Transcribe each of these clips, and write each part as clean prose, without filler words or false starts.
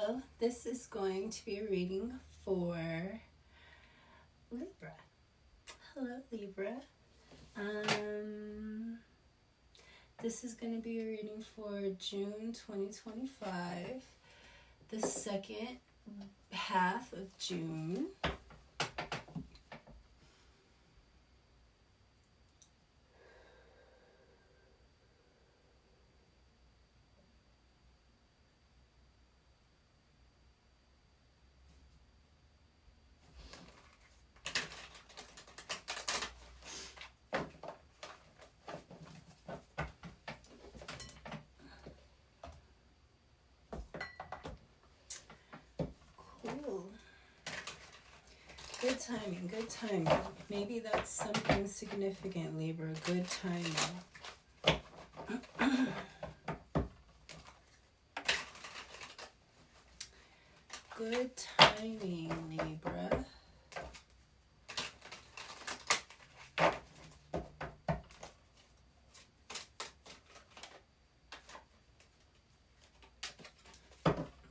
Hello, this is going to be a reading for Libra. Hello, Libra. This is going to be a reading for June 2025, the second half of June. Cool. Good timing, good timing. Maybe that's something significant, Libra. Good timing. Good timing, Libra.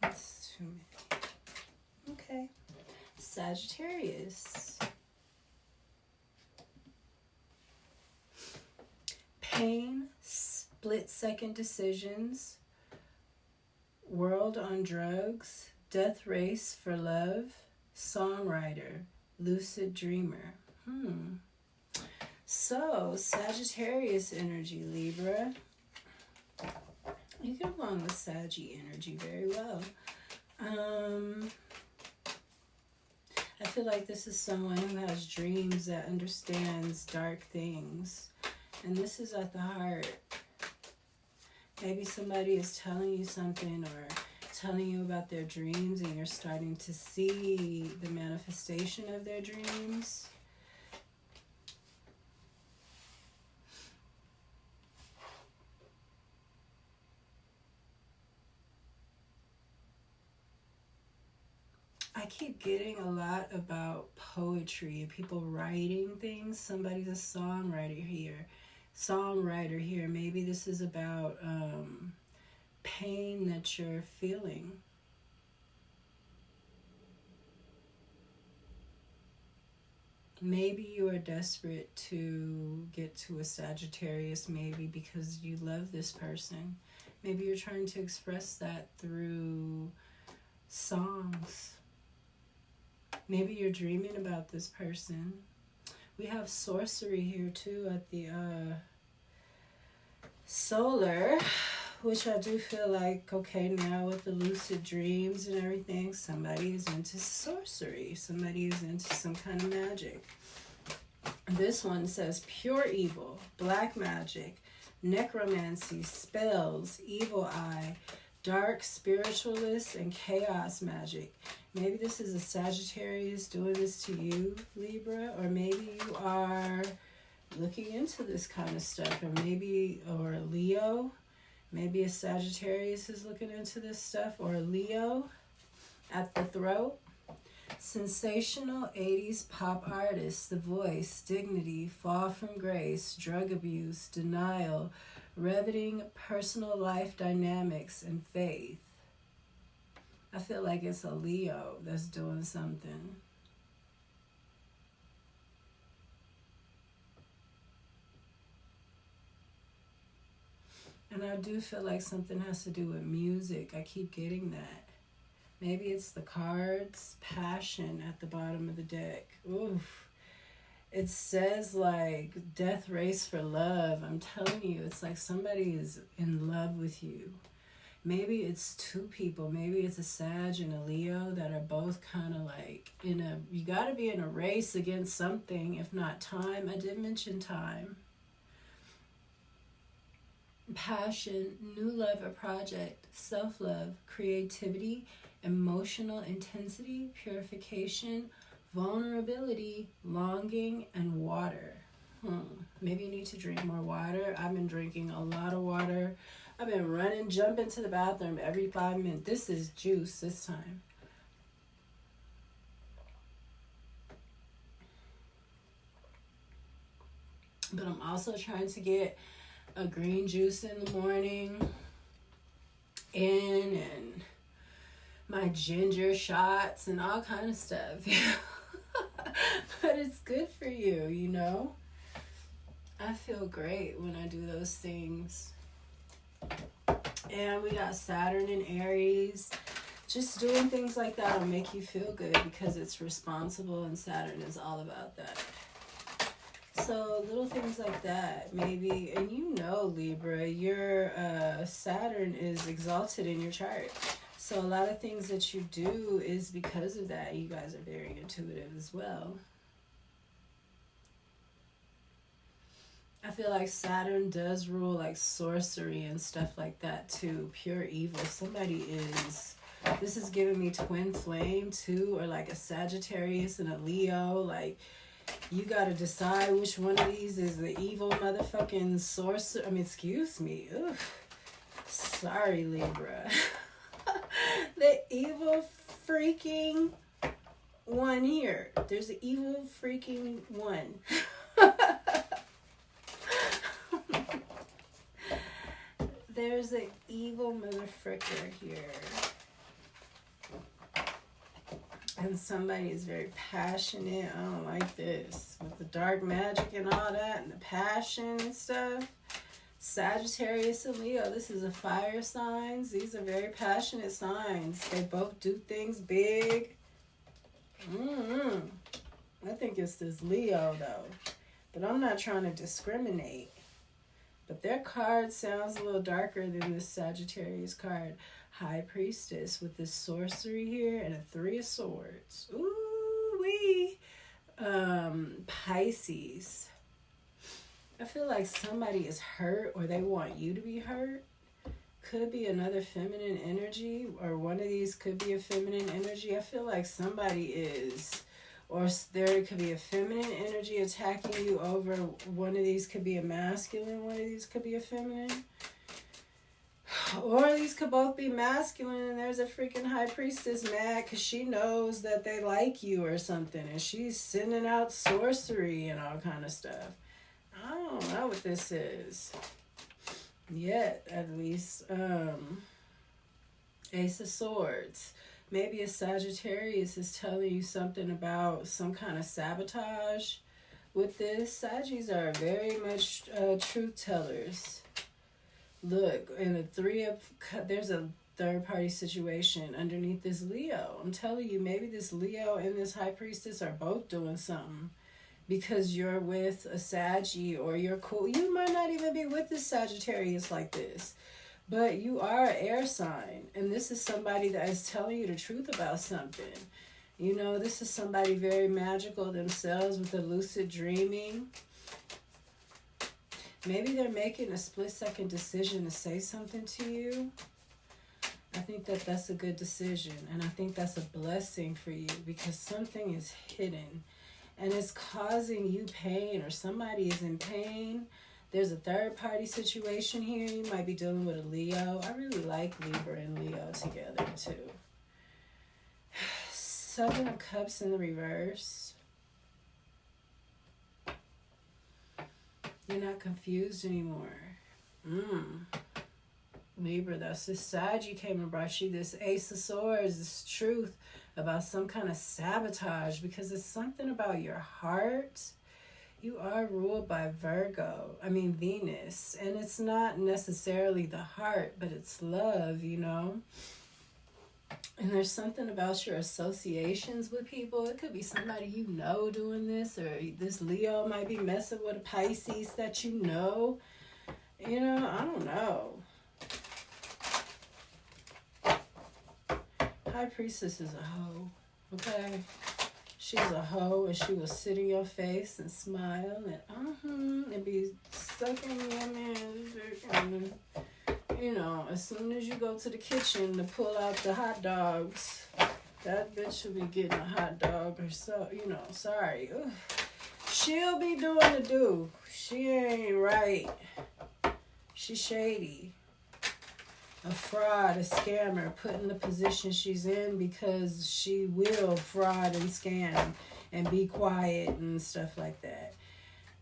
That's too many. Okay. Sagittarius. Pain, split-second decisions, world on drugs, death race for love, songwriter, lucid dreamer. So, Sagittarius energy, Libra. You get along with Saggy energy very well. I feel like this is someone who has dreams that understands dark things. And this is at the heart. Maybe somebody is telling you something or telling you about their dreams and you're starting to see the manifestation of their dreams. I keep getting a lot about poetry, people writing things. Somebody's a songwriter here. Maybe this is about pain that you're feeling. Maybe you are desperate to get to a Sagittarius, maybe because you love this person. Maybe you're trying to express that through songs. Maybe you're dreaming about this person. We have sorcery here too at the solar, which I do feel like, okay, now with the lucid dreams and everything, somebody is into sorcery. Somebody is into some kind of magic. This one says pure evil, black magic, necromancy, spells, evil eye, dark spiritualist, and chaos magic. Maybe this is a Sagittarius doing this to you, Libra, or maybe you are looking into this kind of stuff, or Leo. Maybe a Sagittarius is looking into this stuff, or Leo at the throat. Sensational 80s pop artist, The Voice, Dignity, Fall from Grace, drug abuse, denial, riveting personal life dynamics, and faith. I feel like it's a Leo that's doing something. And I do feel like something has to do with music. I keep getting that. Maybe it's the cards, passion at the bottom of the deck. Oof. It says like death race for love. I'm telling you, it's like somebody is in love with you. Maybe it's two people. Maybe it's a Sag and a Leo that are both kind of like you got to be in a race against something, if not time. I did mention time. Passion, new love or project, self-love, creativity, emotional intensity, purification, vulnerability, longing, and water. Maybe you need to drink more water. I've been drinking a lot of water. I've been jumping to the bathroom every 5 minutes. This is juice this time. But I'm also trying to get a green juice in the morning and my ginger shots and all kind of stuff. But it's good for you, you know? I feel great when I do those things. And we got Saturn in Aries. Just doing things like that will make you feel good because it's responsible, and Saturn is all about that. So little things like that, maybe. And you know, Libra, your Saturn is exalted in your chart. So a lot of things that you do is because of that. You guys are very intuitive as well. I feel like Saturn does rule like sorcery and stuff like that too. Pure evil. Somebody is... This is giving me twin flame too, or like a Sagittarius and a Leo. Like, you got to decide which one of these is the evil motherfucking sorcerer. I mean, excuse me. Ugh. Sorry, Libra. The evil freaking one here. There's an evil freaking one. There's an evil motherfucker here. And somebody is very passionate. I don't like this. With the dark magic and all that, and the passion and stuff. Sagittarius and Leo, this is a fire signs. These are very passionate signs. They both do things big. I think it's this Leo though. But I'm not trying to discriminate. But their card sounds a little darker than this Sagittarius card. High Priestess with this sorcery here and a 3 of Swords. Ooh-wee. Pisces. I feel like somebody is hurt or they want you to be hurt. Could be another feminine energy, or one of these could be a feminine energy. I feel like somebody is, or there could be a feminine energy attacking you over. One of these could be a masculine, one of these could be a feminine. Or these could both be masculine, and there's a freaking High Priestess mad because she knows that they like you or something, and she's sending out sorcery and all kind of stuff. I don't know what this is. Yet, at least. Ace of Swords. Maybe a Sagittarius is telling you something about some kind of sabotage with this. Saggies are very much truth tellers. Look, in the 3 of... There's a third-party situation underneath this Leo. I'm telling you, maybe this Leo and this High Priestess are both doing something. Because you're with a Saggy, or you're cool. You might not even be with this Sagittarius like this. But you are an air sign. And this is somebody that is telling you the truth about something. You know, this is somebody very magical themselves with a lucid dreaming. Maybe they're making a split-second decision to say something to you. I think that that's a good decision. And I think that's a blessing for you. Because something is hidden. And it's causing you pain, or somebody is in pain. There's a third-party situation here. You might be dealing with a Leo. I really like Libra and Leo together, too. 7 of Cups in the reverse. You're not confused anymore. Libra, that's this side you came and brought you this Ace of Swords, this truth about some kind of sabotage, because it's something about your heart. You are ruled by Venus, and it's not necessarily the heart, but it's love, you know. And there's something about your associations with people. It could be somebody you know doing this, or this Leo might be messing with a Pisces that you know. You know, I don't know. High Priestess is a hoe, okay? She's a hoe, and she will sit in your face and smile and be sucking your man. You know, as soon as you go to the kitchen to pull out the hot dogs, that bitch will be getting a hot dog or so, you know, sorry. Ugh. She'll be doing the do. She ain't right. She's shady. A fraud, a scammer, put in the position she's in because she will fraud and scam and be quiet and stuff like that.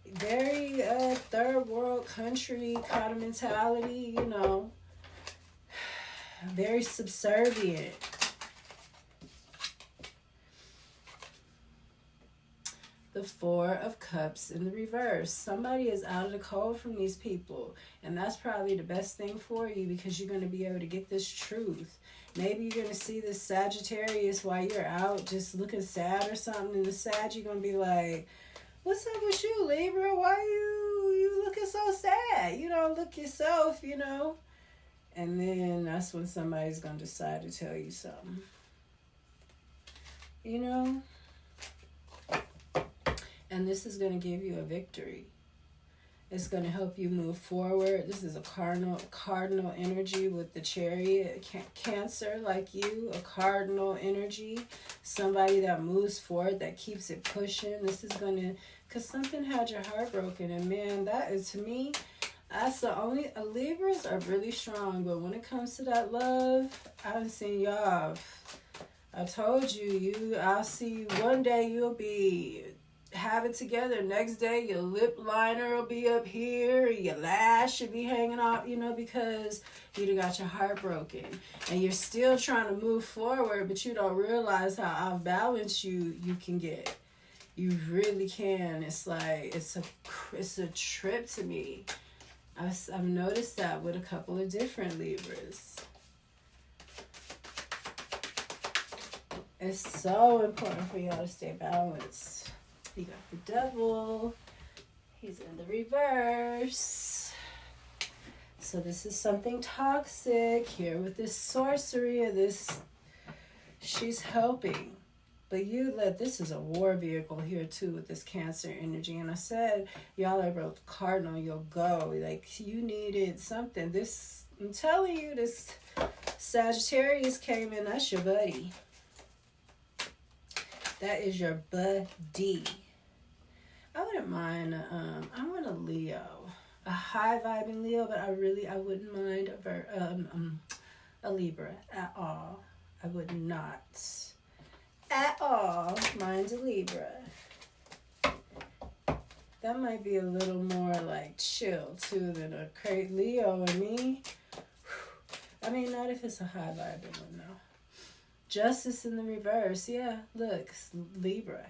Very third world country kind of mentality, you know. Very subservient. the Four of Cups in the reverse. Somebody is out of the cold from these people. And that's probably the best thing for you, because you're going to be able to get this truth. Maybe you're going to see this Sagittarius while you're out just looking sad or something. And the Sag, you're going to be like, what's up with you, Libra? Why you looking so sad? You don't look yourself, you know. And then that's when somebody's going to decide to tell you something. You know? And this is going to give you a victory. It's going to help you move forward. This is a cardinal energy with the Chariot. Cancer, like you, a cardinal energy. Somebody that moves forward, that keeps it pushing. This is going to, because something had your heart broken. And man, that is, to me, that's the only, Libras are really strong. But when it comes to that love, I haven't seen y'all. I told you, I'll see you one day, you'll be have it together. Next day, your lip liner will be up here, your lash should be hanging off, you know, because you done got your heart broken. And you're still trying to move forward, but you don't realize how off balance you can get. You really can. It's like, it's a trip to me. I've noticed that with a couple of different Libras. It's so important for y'all to stay balanced. You got the Devil. He's in the reverse. So this is something toxic here with this sorcery or this. She's helping. But this is a war vehicle here too with this Cancer energy. And I said, y'all are both cardinal, you'll go. Like, you needed something. I'm telling you, this Sagittarius came in, that's your buddy. That is your buddy. I wouldn't mind, I want a Leo. A high vibing Leo, but I wouldn't mind a Libra at all. I would not at all mind a Libra. That might be a little more like chill too than a crazy Leo and me. I mean, not if it's a high vibing one though. Justice in the reverse. Yeah, look, Libra.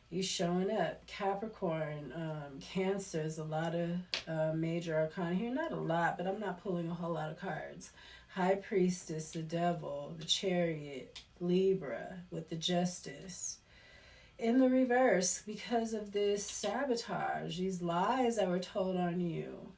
You showing up. Capricorn, Cancer is a lot of Major Arcana here. Not a lot, but I'm not pulling a whole lot of cards. High Priestess, the Devil, the Chariot, Libra with the Justice. In the reverse, because of this sabotage, these lies that were told on you.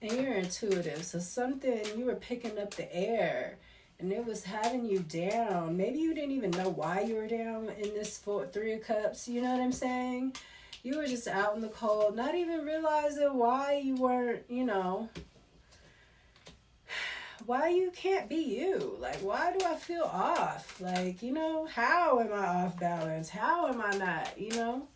And you're intuitive, so something, you were picking up the air and it was having you down. Maybe you didn't even know why you were down in this Three of Cups, you know what I'm saying? You were just out in the cold, not even realizing why you weren't, you know, why you can't be you. Like, why do I feel off? Like, you know, how am I off balance? How am I not, you know?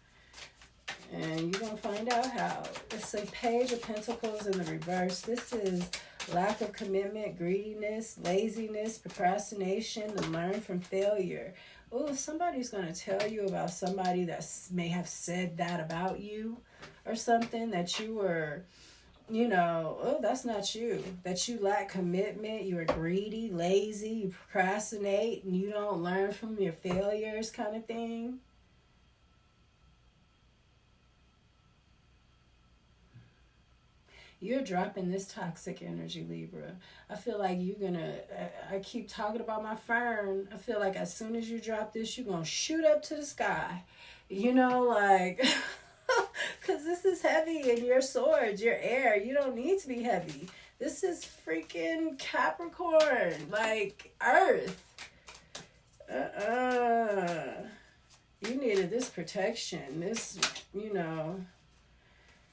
And you're going to find out how. It's a Page of Pentacles in the reverse. This is lack of commitment, greediness, laziness, procrastination, and learn from failure. Oh, somebody's going to tell you about somebody that may have said that about you or something, that you were, you know, oh, that's not you. That you lack commitment, you are greedy, lazy, you procrastinate, and you don't learn from your failures kind of thing. You're dropping this toxic energy, Libra. I feel like you're going to, I keep talking about my fern. I feel like as soon as you drop this, you're going to shoot up to the sky. You know, like, because this is heavy and your swords, your air. You don't need to be heavy. This is freaking Capricorn, like Earth. You needed this protection, this, you know,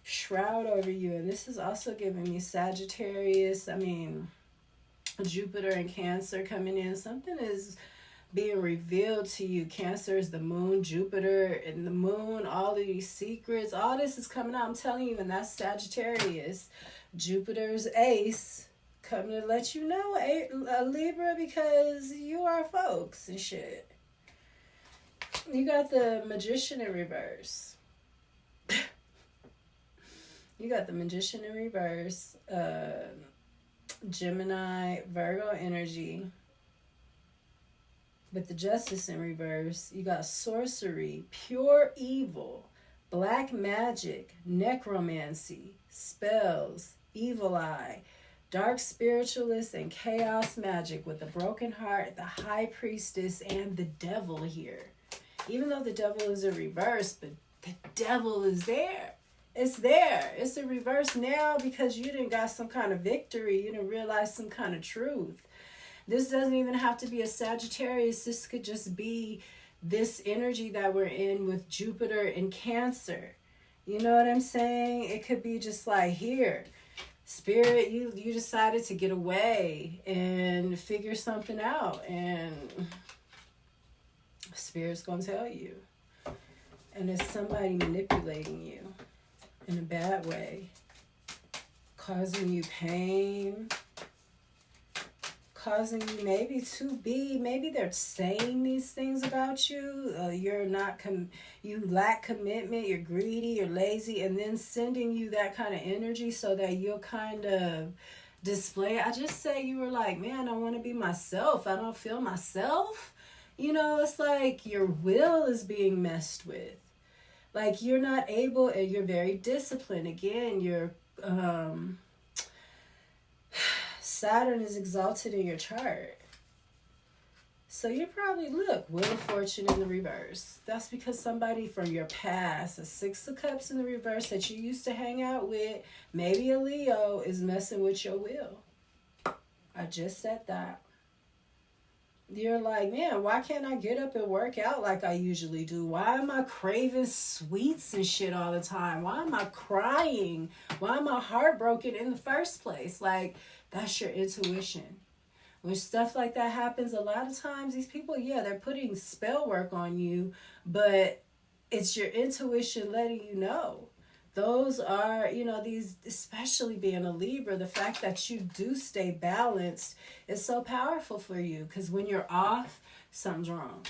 shroud over you. And this is also giving me Sagittarius, I mean Jupiter and Cancer coming in. Something is being revealed to you. Cancer is the moon, Jupiter and the moon, all of these secrets, all this is coming out, I'm telling you. And that's Sagittarius. Jupiter's ace coming to let you know, a Libra, because you are folks and shit. You got the Magician in reverse. You got the Magician in reverse, Gemini, Virgo energy. With the Justice in reverse, you got sorcery, pure evil, black magic, necromancy, spells, evil eye, dark spiritualist, and chaos magic with the broken heart, the High Priestess, and the devil here. Even though the devil is in reverse, but the devil is there. It's there. It's in reverse now because you didn't got some kind of victory. You didn't realize some kind of truth. This doesn't even have to be a Sagittarius. This could just be this energy that we're in with Jupiter and Cancer. You know what I'm saying? It could be just like here. Spirit, you decided to get away and figure something out. And Spirit's going to tell you. And it's somebody manipulating you in a bad way. Causing you pain. Causing you maybe they're saying these things about you. You lack commitment, you're greedy, you're lazy, and then sending you that kind of energy so that you'll kind of display. I just say you were like, man, I want to be myself. I don't feel myself. You know, it's like your will is being messed with. Like you're not able, and you're very disciplined. Again, you're Saturn is exalted in your chart. So you probably look, Wheel of Fortune in the reverse. That's because somebody from your past, a Six of Cups in the reverse that you used to hang out with, maybe a Leo, is messing with your will. I just said that. You're like, man, why can't I get up and work out like I usually do? Why am I craving sweets and shit all the time? Why am I crying? Why am I heartbroken in the first place? Like, that's your intuition. When stuff like that happens, a lot of times these people, they're putting spell work on you, but it's your intuition letting you know. Those are, these, especially being a Libra, the fact that you do stay balanced is so powerful for you. Because when you're off, something's wrong.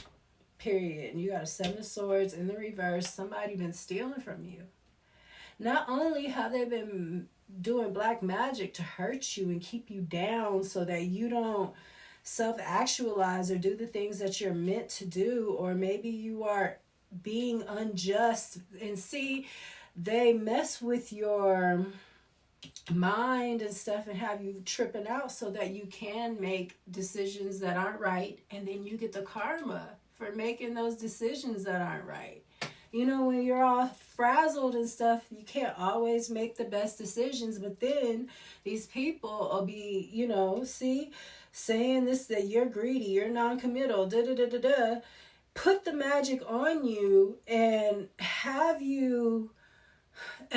Period. And you got a Seven of Swords in the reverse. Somebody been stealing from you. Not only have they been doing black magic to hurt you and keep you down so that you don't self-actualize or do the things that you're meant to do, or maybe you are being unjust. And see, they mess with your mind and stuff and have you tripping out so that you can make decisions that aren't right, and then you get the karma for making those decisions that aren't right. When you're all frazzled and stuff, you can't always make the best decisions, but then these people will be, saying this, that you're greedy, you're non-committal, put the magic on you and have you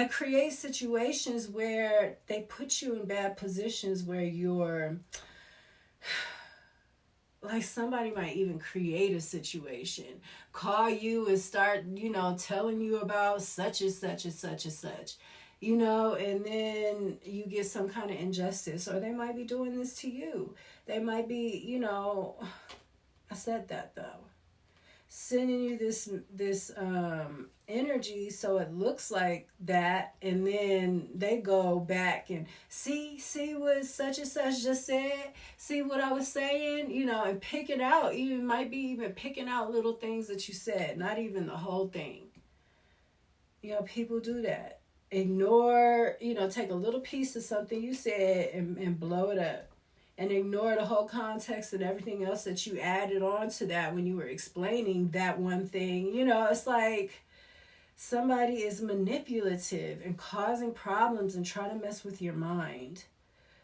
create situations where they put you in bad positions where you're like, somebody might even create a situation, call you and start, telling you about such and such and such and such, and then you get some kind of injustice, or they might be doing this to you. They might be, I said that though, sending you this energy so it looks like that, and then they go back and see what such and such just said, see what I was saying, and picking out, you might be even picking out little things that you said, not even the whole thing. People do that. Ignore, take a little piece of something you said and blow it up, and ignore the whole context and everything else that you added on to that when you were explaining that one thing. It's like somebody is manipulative and causing problems and trying to mess with your mind.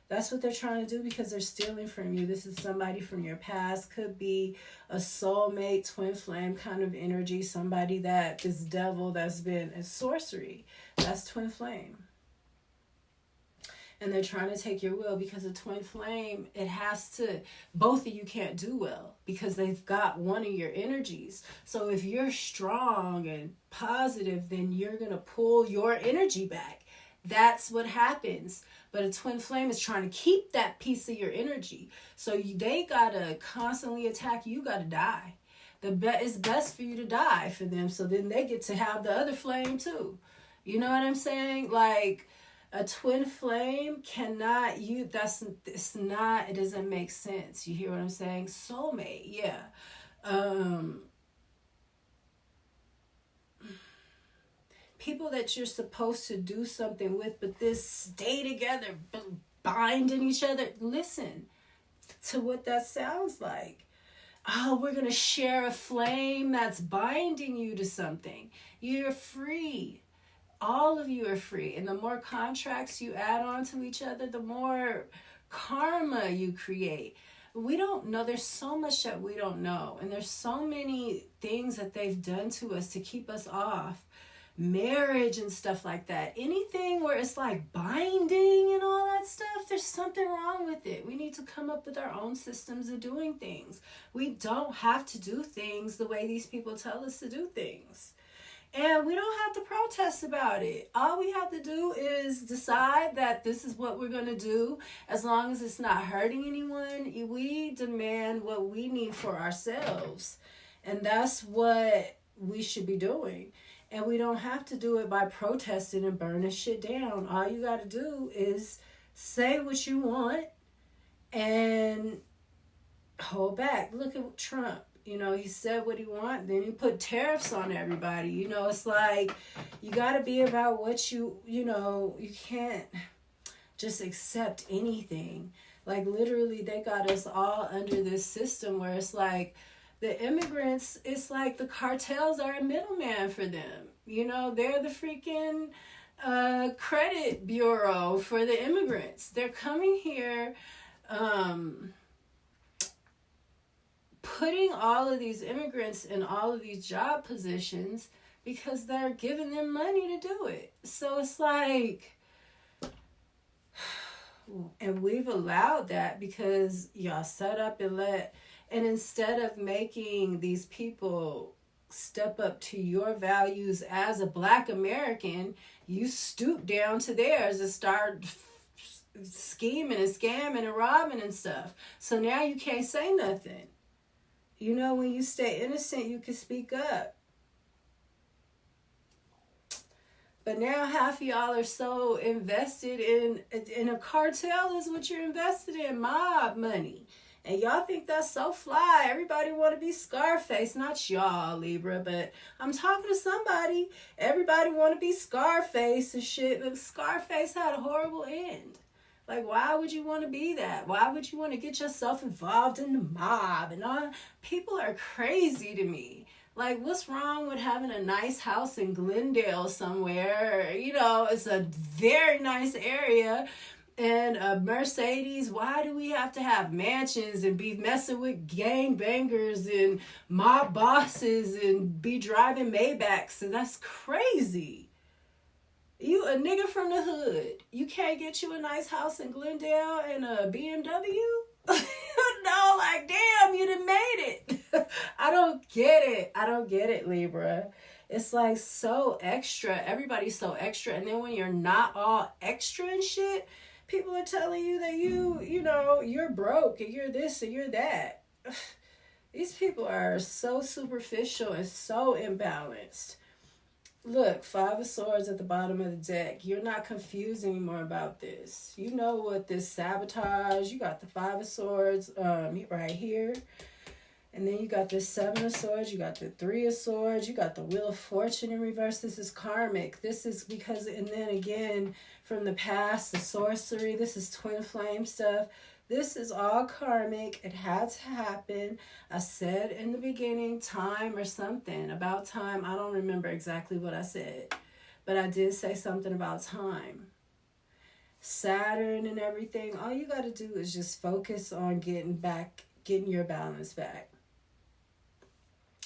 That's what they're trying to do because they're stealing from you. This is somebody from your past. Could be a soulmate, twin flame kind of energy. Somebody that this devil that's been in sorcery. That's twin flame. And they're trying to take your will because a twin flame, both of you can't do well because they've got one of your energies. So if you're strong and positive, then you're going to pull your energy back. That's what happens. But a twin flame is trying to keep that piece of your energy. So they got to constantly attack you. You got to die. It's best for you to die for them. So then they get to have the other flame too. You know what I'm saying? Like, a twin flame it doesn't make sense. You hear what I'm saying? Soulmate, yeah. People that you're supposed to do something with, but this stay together, binding each other. Listen to what that sounds like. Oh, we're going to share a flame that's binding you to something. You're free. All of you are free. And the more contracts you add on to each other, the more karma you create. We don't know. There's so much that we don't know. And there's so many things that they've done to us to keep us off. Marriage and stuff like that. Anything where it's like binding and all that stuff, there's something wrong with it. We need to come up with our own systems of doing things. We don't have to do things the way these people tell us to do things. And we don't have to protest about it. All we have to do is decide that this is what we're going to do. As long as it's not hurting anyone, we demand what we need for ourselves. And that's what we should be doing. And we don't have to do it by protesting and burning shit down. All you got to do is say what you want and hold back. Look at Trump. You know, he said what he wanted, then he put tariffs on everybody. You know, it's like, you got to be about what you know, you can't just accept anything. Like, literally, they got us all under this system where it's like, the immigrants, it's like the cartels are a middleman for them. You know, they're the freaking credit bureau for the immigrants. They're coming here, putting all of these immigrants in all of these job positions because they're giving them money to do it. So it's like, and we've allowed that because y'all set up and instead of making these people step up to your values as a Black American, you stoop down to theirs and start scheming and scamming and robbing and stuff. So now you can't say nothing. You know, when you stay innocent, you can speak up. But now half of y'all are so invested in a cartel is what you're invested in, mob money. And y'all think that's so fly. Everybody want to be Scarface. Not y'all, Libra, but I'm talking to somebody. Everybody want to be Scarface and shit. But Scarface had a horrible end. Like, why would you want to be that? Why would you want to get yourself involved in the mob? And all people are crazy to me. Like, what's wrong with having a nice house in Glendale somewhere? You know, it's a very nice area. And a Mercedes, why do we have to have mansions and be messing with gangbangers and mob bosses and be driving Maybachs? And that's crazy. You a nigga from the hood. You can't get you a nice house in Glendale and a BMW? No, like, damn, you done made it. I don't get it, Libra. It's like so extra. Everybody's so extra. And then when you're not all extra and shit, people are telling you that you know, you're broke and you're this and you're that. These people are so superficial and so imbalanced. Look, 5 of Swords at the bottom of the deck. You're not confused anymore about this. You know what this sabotage. You got the 5 of Swords right here. And then you got this 7 of Swords. You got the 3 of Swords. You got the Wheel of Fortune in reverse. This is karmic. This is because, and then again, from the past, the sorcery. This is twin flame stuff. This is all karmic. It had to happen. I said in the beginning, time or something about time. I don't remember exactly what I said, but I did say something about time. Saturn and everything. All you got to do is just focus on getting your balance back.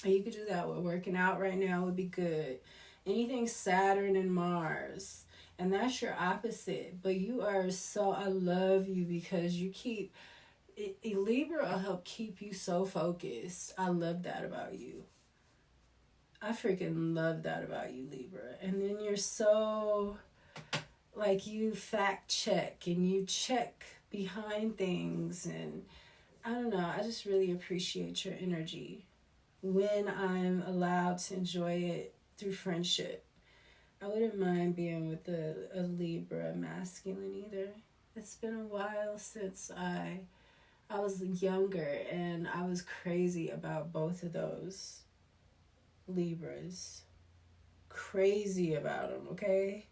And you could do that with working out right now would be good. Anything Saturn and Mars. And that's your opposite. But you are so, I love you because you keep, Libra will help keep you so focused. I love that about you. I freaking love that about you, Libra. And then you're so, like, you fact check and you check behind things. And I don't know, I just really appreciate your energy when I'm allowed to enjoy it through friendship. I wouldn't mind being with a Libra masculine either. It's been a while since I I was younger and I was crazy about both of those Libras. Crazy about them, okay?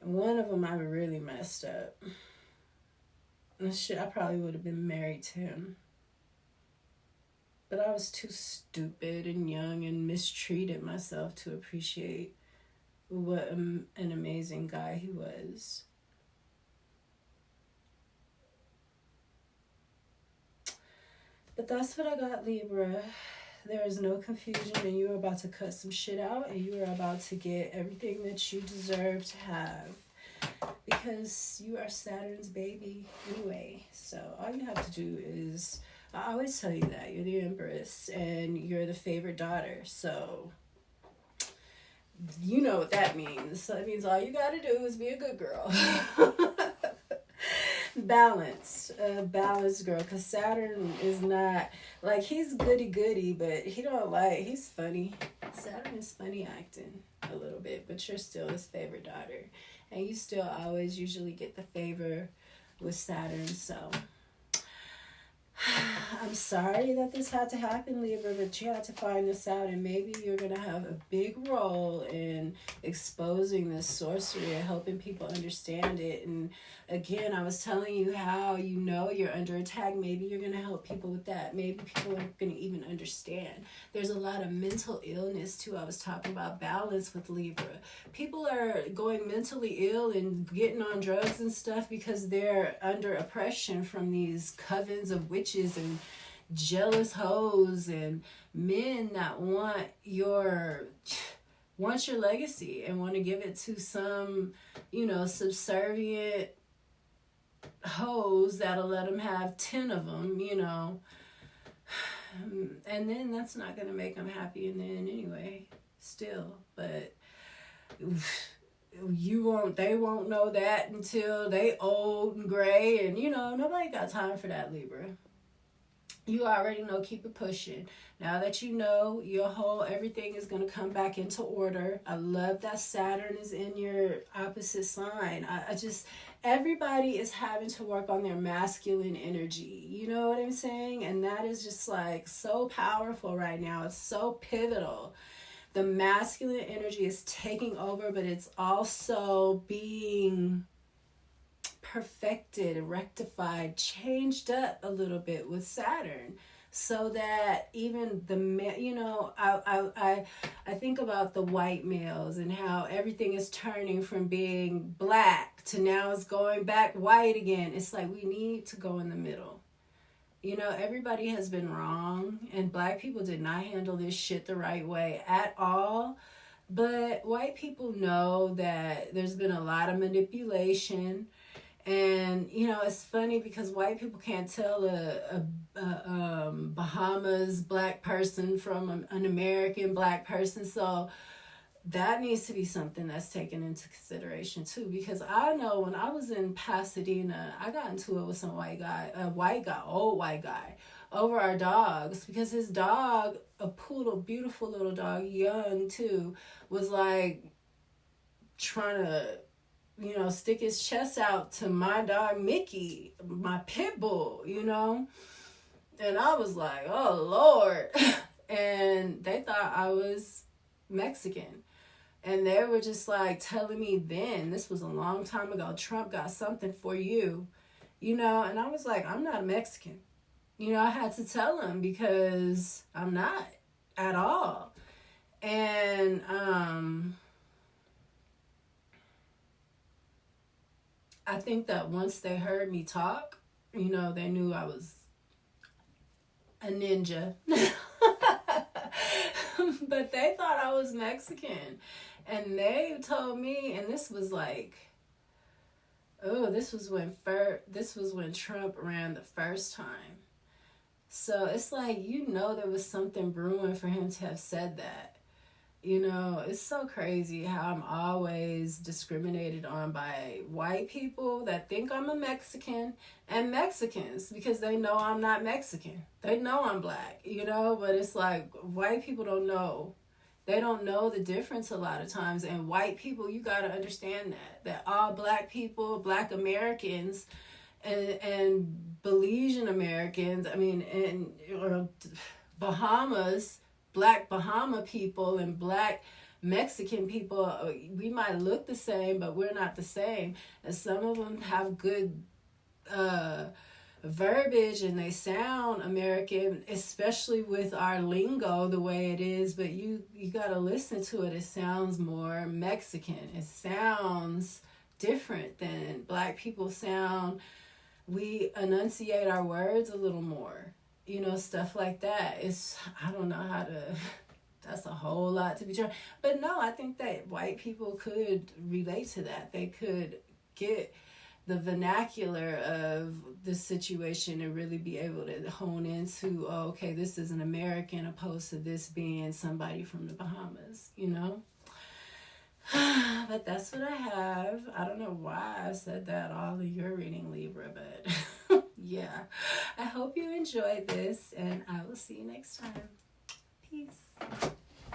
One of them I really messed up. Shit, I probably would have been married to him. But I was too stupid and young and mistreated myself to appreciate what an amazing guy he was. But that's what I got, Libra. There is no confusion, and you are about to cut some shit out, and you are about to get everything that you deserve to have. Because you are Saturn's baby anyway. So all you have to do is, I always tell you that, you're the Empress, and you're the favorite daughter. So you know what that means. So that means all you gotta do is be a good girl. Balanced girl, because Saturn is not, like, he's goody, but he's funny. Saturn is funny acting a little bit, but you're still his favorite daughter, and you still always usually get the favor with Saturn. So I'm sorry that this had to happen, Libra, but you had to find this out, and maybe you're going to have a big role in exposing this sorcery and helping people understand it. And again, I was telling you how you're under attack. Maybe you're going to help people with that. Maybe people aren't going to even understand. There's a lot of mental illness, too. I was talking about balance with Libra. People are going mentally ill and getting on drugs and stuff because they're under oppression from these covens of witches and jealous hoes and men that want your legacy and want to give it to some, subservient hoes that'll let them have 10 of them, and then that's not going to make them happy in the end anyway, still. But they won't know that until they old and gray, and nobody got time for that, Libra. You already know, keep it pushing. Now that you know, everything is going to come back into order. I love that Saturn is in your opposite sign. Everybody is having to work on their masculine energy. You know what I'm saying? And that is just like so powerful right now. It's so pivotal. The masculine energy is taking over, but it's also being perfected, rectified, changed up a little bit with Saturn, so that even I think about the white males and how everything is turning from being black to now it's going back white again. It's like we need to go in the middle. Everybody has been wrong, and black people did not handle this shit the right way at all. But white people know that there's been a lot of manipulation. And, it's funny because white people can't tell a Bahamas black person from an American black person. So that needs to be something that's taken into consideration, too. Because I know when I was in Pasadena, I got into it with some old white guy, over our dogs. Because his dog, a poodle, beautiful little dog, young, too, was like trying to stick his chest out to my dog, Mickey, my pit bull, And I was like, oh, Lord. And they thought I was Mexican. And they were just like telling me then, this was a long time ago, Trump got something for you, And I was like, I'm not a Mexican. I had to tell them because I'm not at all. And, I think that once they heard me talk, they knew I was a ninja. But they thought I was Mexican. And they told me, and this was like, this was when Trump ran the first time. So it's like, there was something brewing for him to have said that. It's so crazy how I'm always discriminated on by white people that think I'm a Mexican, and Mexicans because they know I'm not Mexican. They know I'm black, but it's like white people don't know. They don't know the difference a lot of times. And white people, you got to understand that all black people, black Americans, and Belize Americans, I mean, or Bahamas, black Bahama people and black Mexican people, we might look the same, but we're not the same. And some of them have good verbiage and they sound American, especially with our lingo the way it is, but you got to listen to it. It sounds more Mexican. It sounds different than black people sound. We enunciate our words a little more, you know, stuff like that. I don't know how to, that's a whole lot to be trying. But no, I think that white people could relate to that. They could get the vernacular of the situation and really be able to hone into, oh, okay, this is an American opposed to this being somebody from the Bahamas, you know? But that's what I have. I don't know why I said that all in your reading, Libra, but yeah. I hope you enjoyed this, and I will see you next time.